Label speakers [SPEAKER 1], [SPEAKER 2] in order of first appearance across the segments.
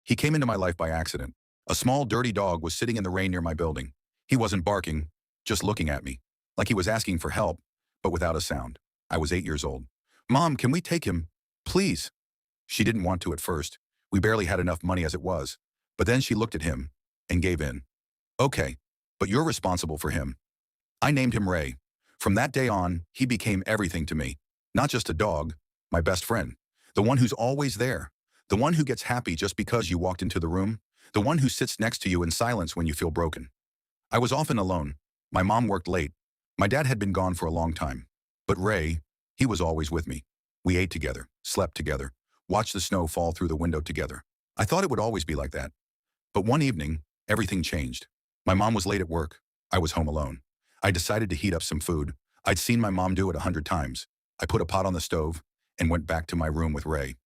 [SPEAKER 1] He came into my life by accident. A small, dirty dog was sitting in the rain near my building. He wasn't barking, just looking at me, like he was asking for help, but without a sound. I was 8 years old. "Mom, can we take him? Please." She didn't want to at first. We barely had enough money as it was. But then she looked at him and gave in. "Okay, but you're responsible for him." I named him Ray. From that day on, he became everything to me. Not just a dog, my best friend. The one who's always there. The one who gets happy just because you walked into the room. The one who sits next to you in silence when you feel broken. I was often alone. My mom worked late. My dad had been gone for a long time. But Ray, he was always with me. We ate together, slept together, watched the snow fall through the window together. I thought it would always be like that. But one evening, everything changed. My mom was late at work. I was home alone. I decided to heat up some food. I'd seen my mom do it 100 times. I put a pot on the stove and went back to my room with Ray.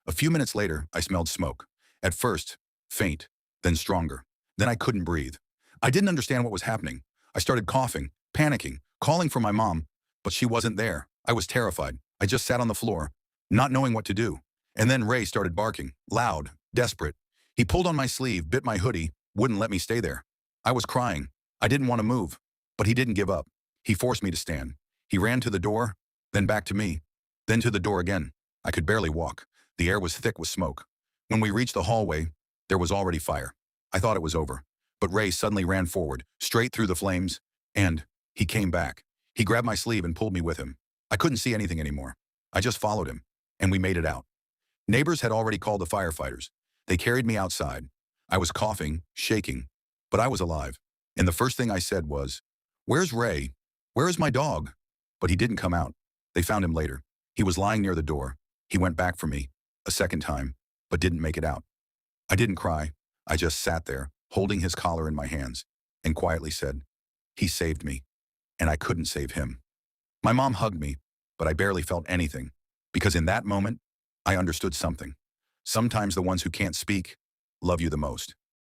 [SPEAKER 1] A few minutes later, I smelled smoke. At first, faint, then stronger. Then I couldn't breathe. I didn't understand what was happening. I started coughing, panicking, calling for my mom, but she wasn't there. I was terrified. I just sat on the floor, not knowing what to do. And then Ray started barking, loud, desperate. He pulled on my sleeve, bit my hoodie, wouldn't let me stay there. I was crying. I didn't want to move, but he didn't give up. He forced me to stand. He ran to the door, then back to me, then to the door again. I could barely walk. The air was thick with smoke. When we reached the hallway, there was already fire. I thought it was over, but Ray suddenly ran forward, straight through the flames, and he came back. He grabbed my sleeve and pulled me with him. I couldn't see anything anymore. I just followed him, and we made it out. Neighbors had already called the firefighters. They carried me outside. I was coughing, shaking, but I was alive. And the first thing I said was, "Where's Ray? Where is my dog?" But he didn't come out. They found him later. He was lying near the door. He went back for me, a second time, but didn't make it out. I didn't cry. I just sat there, holding his collar in my hands, and quietly said, "He saved me, and I couldn't save him." My mom hugged me, but I barely felt anything, because in that moment, I understood something. Sometimes the ones who can't speak love you the most.